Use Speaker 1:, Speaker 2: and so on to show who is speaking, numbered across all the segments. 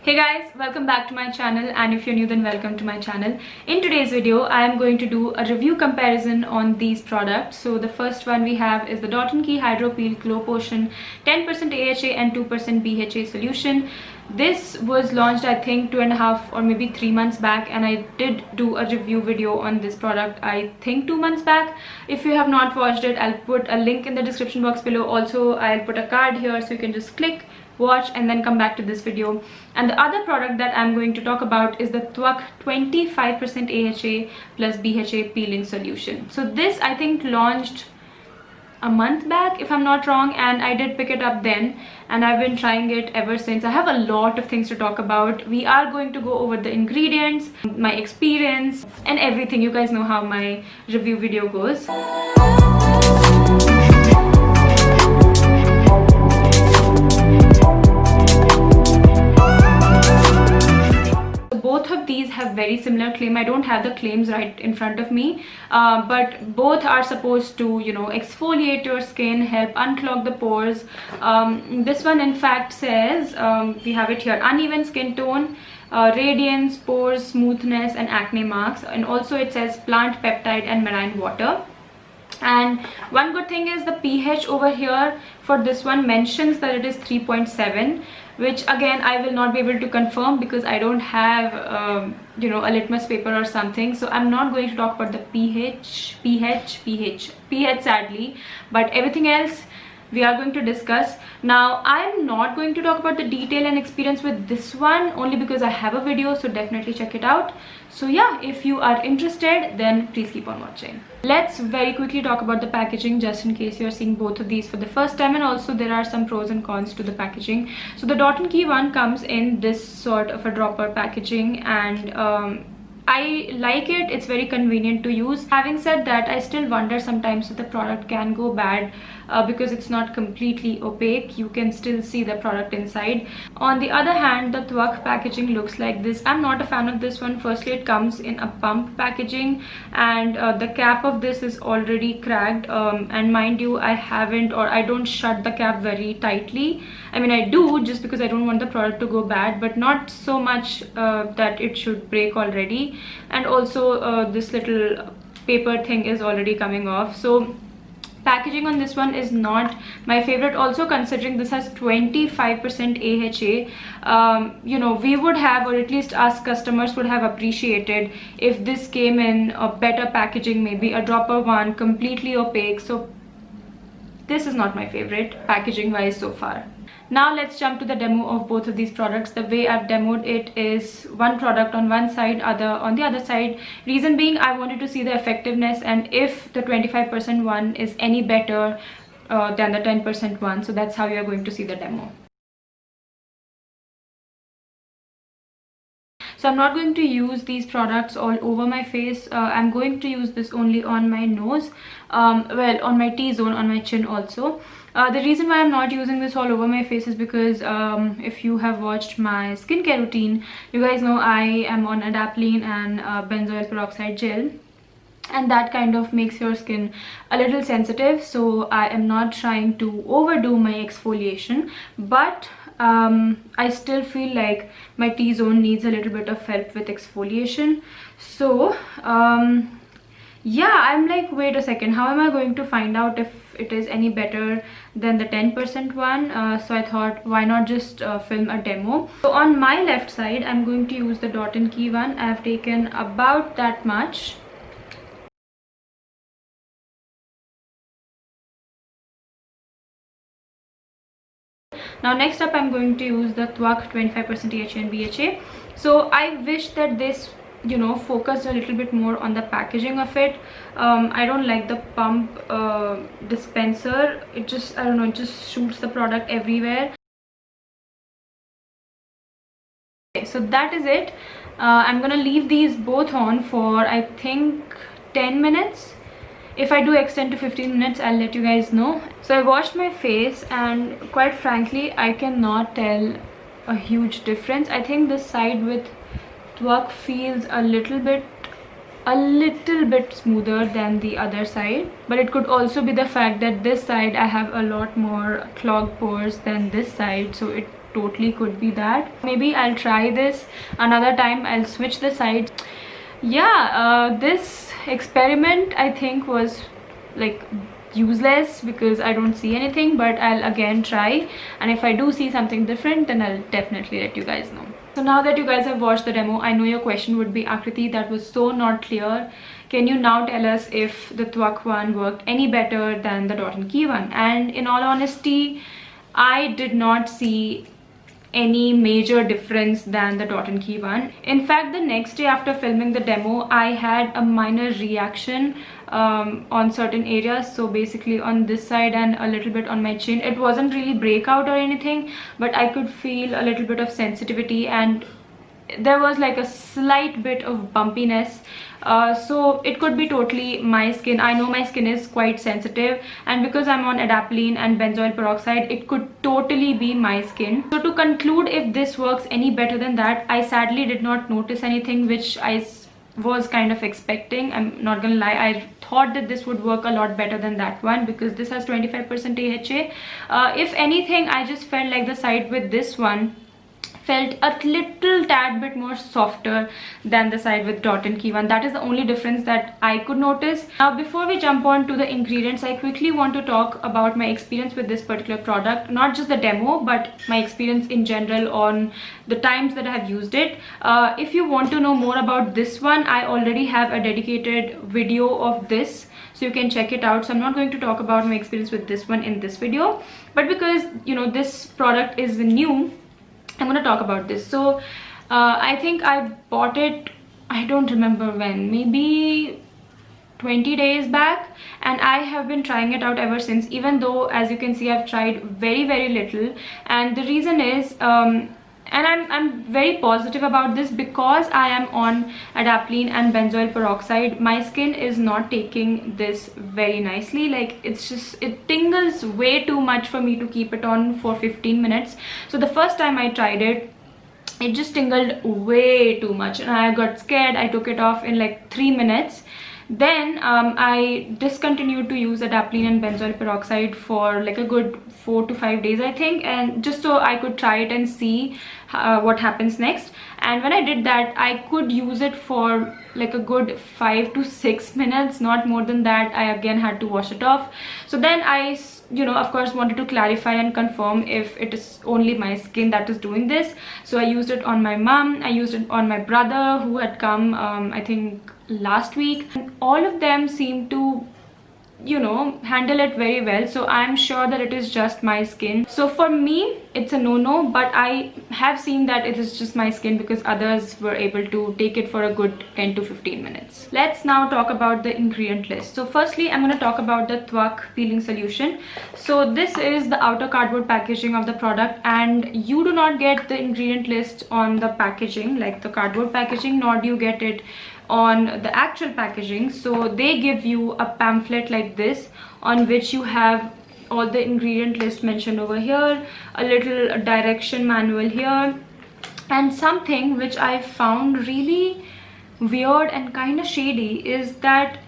Speaker 1: Hey guys, welcome back to my channel, and if you're new then welcome to my channel. In today's video I am going to do a review comparison on these products. So the first one we have is the Dot & Key Hydro Peel Glow Potion 10% AHA and 2% BHA solution. This was launched I think 2.5 or maybe 3 months back, and I did do a review video on this product I think 2 months back. If you have not watched it, I'll put a link in the description box below. Also I'll put a card here so you can just click, watch, and then come back to this video. And the other product that I'm going to talk about is the Twak 25% AHA plus BHA peeling solution. So this I think launched a month back if I'm not wrong, and I did pick it up then, and I've been trying it ever since. I have a lot of things to talk about. We are going to go over the ingredients, my experience, and everything. You guys know how my review video goes. Both of these have very similar claim. I don't have the claims right in front of me, but both are supposed to, you know, exfoliate your skin, help unclog the pores. This one in fact says, we have it here, uneven skin tone, radiance, pores, smoothness, and acne marks. And also it says plant peptide and marine water. And one good thing is the pH over here for this one mentions that it is 3.7, which again I will not be able to confirm because I don't have you know, a litmus paper or something, so I'm not going to talk about the pH sadly, but everything else we are going to discuss. Now I'm not going to talk about the detail and experience with this one only because I have a video, so definitely check it out. So yeah, if you are interested then please keep on watching. Let's very quickly talk about the packaging just in case you're seeing both of these for the first time, and also there are some pros and cons to the packaging. So the Dot & Key one comes in this sort of a dropper packaging, and I like it. It's very convenient to use. Having said that, I still wonder sometimes if the product can go bad because it's not completely opaque. You can still see the product inside. On the other hand, the Twak packaging looks like this. I'm not a fan of this one. Firstly, it comes in a pump packaging, and the cap of this is already cracked, and mind you, I don't shut the cap very tightly. I mean, I do, just because I don't want the product to go bad, but not so much that it should break already. And also this little paper thing is already coming off. So packaging on this one is not my favorite. Also considering this has 25% AHA, you know, we would have, or at least us customers would have appreciated if this came in a better packaging, maybe a dropper one, completely opaque. So this is not my favorite packaging wise so far. Now let's jump to the demo of both of these products. The way I've demoed it is one product on one side, other on the other side. Reason being, I wanted to see the effectiveness and if the 25% one is any better than the 10% one. So that's how you're going to see the demo. So I'm not going to use these products all over my face. I'm going to use this only on my nose, well, on my T-zone, on my chin also. The reason why I'm not using this all over my face is because if you have watched my skincare routine, you guys know I am on adapalene and benzoyl peroxide gel, and that kind of makes your skin a little sensitive. So I am not trying to overdo my exfoliation, but I still feel like my T-zone needs a little bit of help with exfoliation. So yeah, I'm like, wait a second, how am I going to find out if it is any better than the 10% one? So I thought, why not just film a demo. So on my left side, I'm going to use the Dot & Key one. I've taken about that much. Now next up, I'm going to use the Twak 25% AHA and BHA. So I wish that this, you know, focused a little bit more on the packaging of it. I don't like the pump dispenser. It just, I don't know, it just shoots the product everywhere. Okay, so that is it. I'm gonna leave these both on for I think 10 minutes. If I do extend to 15 minutes, I'll let you guys know. So I washed my face, and quite frankly, I cannot tell a huge difference. I think this side with Twak feels a little bit smoother than the other side, but it could also be the fact that this side I have a lot more clogged pores than this side, so it totally could be that. Maybe I'll try this another time. I'll switch the sides. Yeah, this experiment I think was like useless because I don't see anything, but I'll again try, and if I do see something different, then I'll definitely let you guys know. So now that you guys have watched the demo, I know your question would be, Akriti, that was so not clear. Can you now tell us if the Thwuk one worked any better than the Dot and Key one? And in all honesty, I did not see any major difference than the Dot and Key one. In fact, the next day after filming the demo, I had a minor reaction on certain areas. So basically on this side and a little bit on my chin. It wasn't really breakout or anything, but I could feel a little bit of sensitivity, and there was like a slight bit of bumpiness. So it could be totally my skin. I know my skin is quite sensitive, and because I'm on adapalene and benzoyl peroxide, it could totally be my skin. So to conclude if this works any better than that, I sadly did not notice anything, which I was kind of expecting. I'm not gonna lie, I thought that this would work a lot better than that one because this has 25% AHA. If anything, I just felt like the side with this one felt a little tad bit more softer than the side with Dot and Key one. That is the only difference that I could notice. Now before we jump on to the ingredients, I quickly want to talk about my experience with this particular product, not just the demo but my experience in general on the times that I have used it. If you want to know more about this one, I already have a dedicated video of this, so you can check it out. So I'm not going to talk about my experience with this one in this video, but because you know this product is new, I'm going to talk about this. So I think I bought it, I don't remember when, maybe 20 days back, and I have been trying it out ever since, even though as you can see I've tried very little. And the reason is and I'm very positive about this, because I am on adapalene and benzoyl peroxide, my skin is not taking this very nicely. Like it's just, it tingles way too much for me to keep it on for 15 minutes. So the first time I tried it, it just tingled way too much and I got scared. I took it off in like 3 minutes. Then I discontinued to use adapalene and benzoyl peroxide for like a good 4 to 5 days I think, and just so I could try it and see what happens next. And when I did that, I could use it for like a good 5 to 6 minutes, not more than that. I again had to wash it off. So then I, you know, of course wanted to clarify and confirm if it is only my skin that is doing this. So I used it on my mom, I used it on my brother who had come I think last week, and all of them seem to, you know, handle it very well. So I'm sure that it is just my skin. So for me it's a no-no, but I have seen that it is just my skin because others were able to take it for a good 10 to 15 minutes. Let's now talk about the ingredient list. So firstly I'm going to talk about the Thwuk peeling solution. So this is the outer cardboard packaging of the product, and you do not get the ingredient list on the packaging, like the cardboard packaging, nor do you get it on the actual packaging. So they give you a pamphlet like this on which you have all the ingredient list mentioned over here, a little direction manual here, and something which I found really weird and kind of shady is that,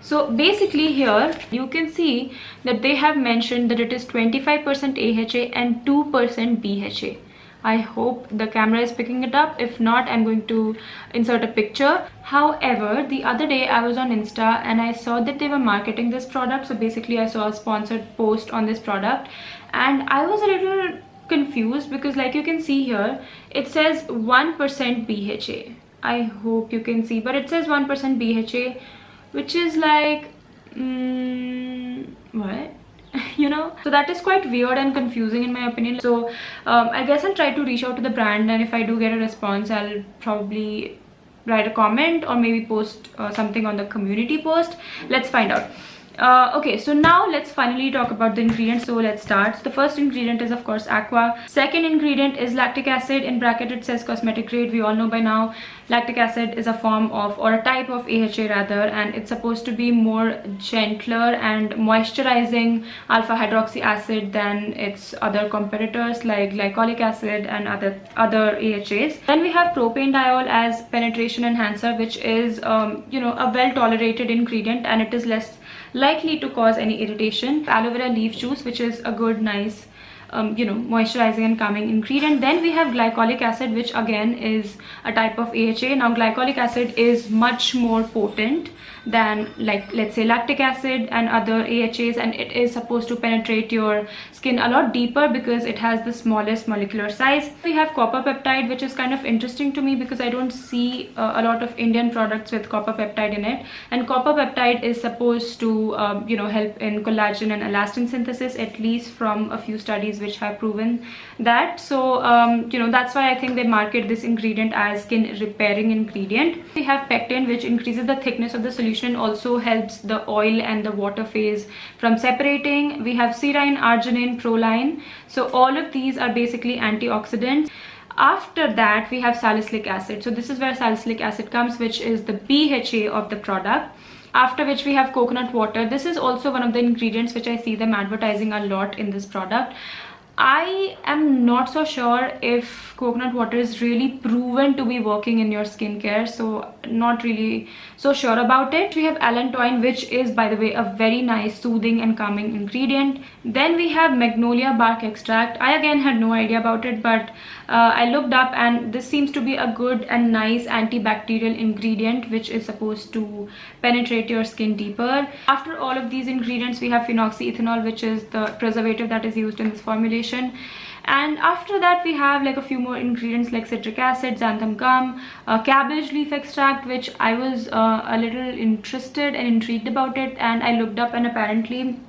Speaker 1: so basically here you can see that they have mentioned that it is 25% AHA and 2% BHA. I hope the camera is picking it up. If not, I'm going to insert a picture. However, the other day I was on Insta and I saw that they were marketing this product. So basically I saw a sponsored post on this product and I was a little confused because like you can see here, it says 1% BHA. I hope you can see, but it says 1% BHA, which is like, what? You know, so that is quite weird and confusing in my opinion. So I guess I'll try to reach out to the brand, and if I do get a response, I'll probably write a comment or maybe post something on the community post. Let's find out. Okay, so now let's finally talk about the ingredients. So let's start. The first ingredient is of course aqua. Second ingredient is lactic acid. In bracket it says cosmetic grade. We all know by now lactic acid is a form of, or a type of AHA rather, and it's supposed to be more gentler and moisturizing alpha hydroxy acid than its other competitors like glycolic acid and other AHAs. Then we have propanediol as penetration enhancer, which is you know, a well tolerated ingredient and it is less likely to cause any irritation. Aloe vera leaf juice, which is a good nice moisturizing and calming ingredient. Then we have glycolic acid, which again is a type of AHA. Now glycolic acid is much more potent than, like, let's say lactic acid and other AHAs, and it is supposed to penetrate your skin a lot deeper because it has the smallest molecular size. We have copper peptide, which is kind of interesting to me because I don't see a lot of Indian products with copper peptide in it, and copper peptide is supposed to help in collagen and elastin synthesis, at least from a few studies which have proven that. So that's why I think they market this ingredient as skin repairing ingredient. We have pectin, which increases the thickness of the solution, also helps the oil and the water phase from separating. We have serine, arginine, proline. So all of these are basically antioxidants. After that, we have salicylic acid. So this is where salicylic acid comes, which is the BHA of the product. After which we have coconut water. This is also one of the ingredients which I see them advertising a lot in this product. I am not so sure if coconut water is really proven to be working in your skincare, so not really so sure about it. We have allantoin, which is, by the way, a very nice soothing and calming ingredient. Then we have magnolia bark extract. I again had no idea about it, but I looked up, and this seems to be a good and nice antibacterial ingredient which is supposed to penetrate your skin deeper. After all of these ingredients, we have phenoxyethanol, which is the preservative that is used in this formulation. And after that, we have like a few more ingredients like citric acid, xanthan gum, cabbage leaf extract, which I was a little interested and intrigued about it, and I looked up, and apparently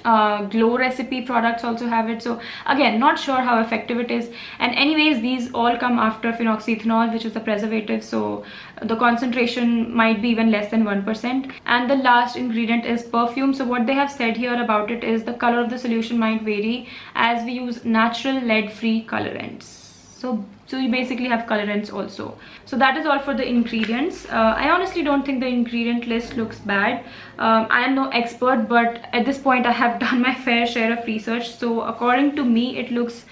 Speaker 1: Glow recipe products also have it. So again, not sure how effective it is. And anyways, these all come after phenoxyethanol, which is the preservative, so the concentration might be even less than 1%. And the last ingredient is perfume. So what they have said here about it is the color of the solution might vary as we use natural lead-free colorants. So you basically have colorants also. So that is all for the ingredients. I honestly don't think the ingredient list looks bad. I am no expert, but at this point I have done my fair share of research. So according to me, it looks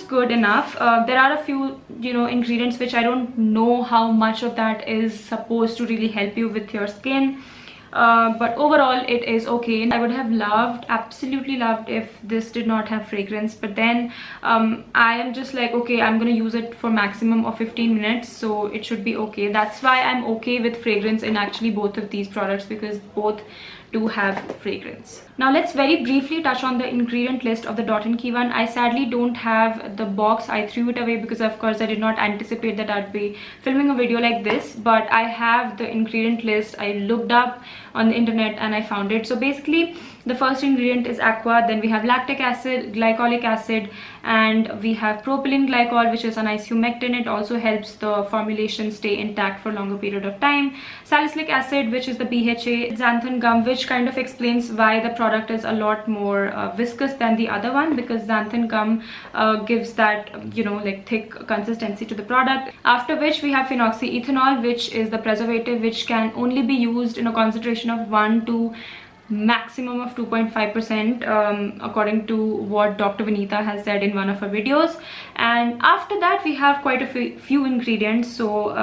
Speaker 1: good enough. There are a few ingredients which I don't know how much of that is supposed to really help you with your skin. But overall it is okay. I would have loved, absolutely loved, if this did not have fragrance, but then I am just like, okay, I'm gonna use it for maximum of 15 minutes, so it should be okay. That's why I'm okay with fragrance in actually both of these products, because both do have fragrance. Now let's very briefly touch on the ingredient list of the Dot & Key one. I sadly don't have the box. I threw it away because of course I did not anticipate that I'd be filming a video like this, but I have the ingredient list. I looked up on the internet and I found it. So basically the first ingredient is aqua, then we have lactic acid, glycolic acid, and we have propylene glycol, which is an isomectin. It also helps the formulation stay intact for a longer period of time. Salicylic acid, which is the BHA, xanthan gum, which kind of explains why the product is a lot more viscous than the other one, because xanthan gum gives that like thick consistency to the product. After which we have phenoxyethanol, which is the preservative, which can only be used in a concentration of 1 to maximum of 2.5%, according to what Dr. Vinita has said in one of her videos. And after that we have quite a few ingredients. So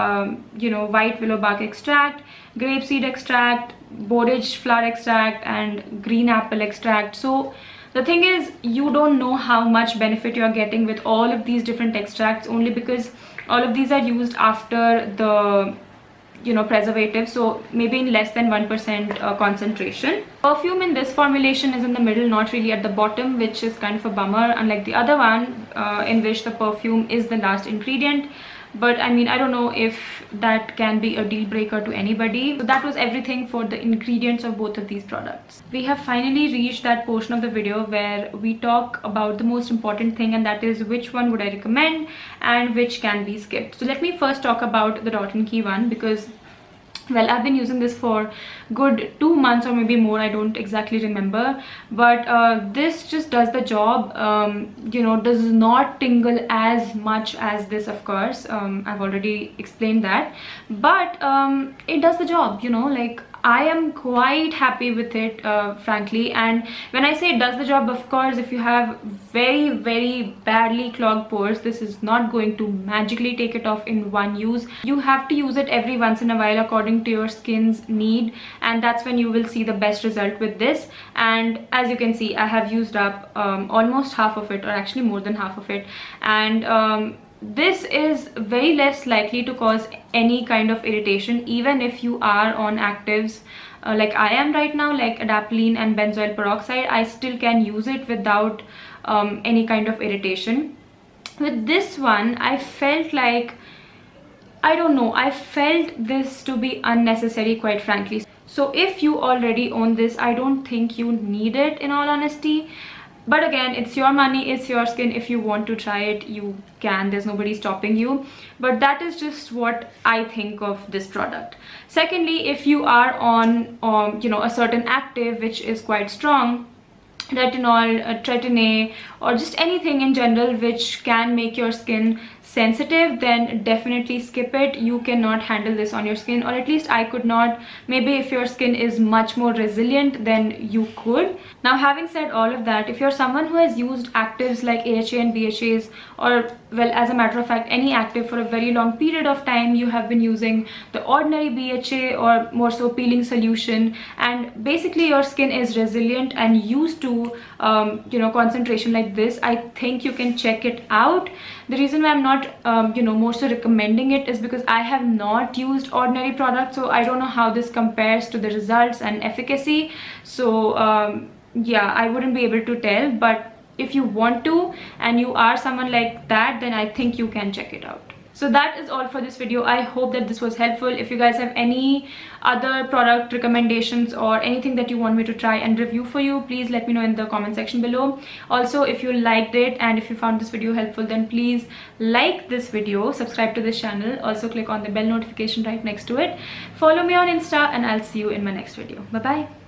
Speaker 1: white willow bark extract, grapeseed extract, borage flower extract, and green apple extract. So the thing is, you don't know how much benefit you are getting with all of these different extracts, only because all of these are used after the preservative, so maybe in less than 1% concentration. Perfume in this formulation is in the middle, not really at the bottom, which is kind of a bummer, unlike the other one in which the perfume is the last ingredient. But I mean, I don't know if that can be a deal breaker to anybody. So that was everything for the ingredients of both of these products. We have finally reached that portion of the video where we talk about the most important thing, and that is which one would I recommend and which can be skipped. So let me first talk about the Dot & Key one, because well, I've been using this for good 2 months or maybe more, I don't exactly remember, but this just does the job. Does not tingle as much as this, of course. I've already explained that, but it does the job, like I am quite happy with it, frankly. And when I say it does the job, of course, if you have very, very badly clogged pores, this is not going to magically take it off in one use. You have to use it every once in a while according according to your skin's need, and that's when you will see the best result with this. And as you can see, I have used up almost half of it, or actually more than half of it, and this is very less likely to cause any kind of irritation, even if you are on actives like I am right now, like adapalene and benzoyl peroxide. I still can use it without any kind of irritation. With this one, I felt like, I don't know, I felt this to be unnecessary, quite frankly. So if you already own this, I don't think you need it, in all honesty. But again, it's your money, it's your skin. If you want to try it, you can. There's nobody stopping you. But that is just what I think of this product. Secondly, if you are on a certain active which is quite strong, retinol, tretinoin, or just anything in general which can make your skin sensitive, then definitely skip it. You cannot handle this on your skin, or at least I could not. Maybe if your skin is much more resilient, then you could. Now, having said all of that, if you're someone who has used actives like AHA and BHAs, or well, as a matter of fact, any active for a very long period of time, you have been using the ordinary BHA or more so peeling solution, and basically your skin is resilient and used to concentration like this, I think you can check it out. The reason why I'm not more so recommending it is because I have not used ordinary products, so I don't know how this compares to the results and efficacy. So yeah, I wouldn't be able to tell. But if you want to and you are someone like that, then I think you can check it out. So that is all for this video. I hope that this was helpful. If you guys have any other product recommendations or anything that you want me to try and review for you, please let me know in the comment section below. Also, if you liked it and if you found this video helpful, then please like this video, subscribe to this channel, also click on the bell notification right next to it. Follow me on Insta, and I'll see you in my next video. Bye bye.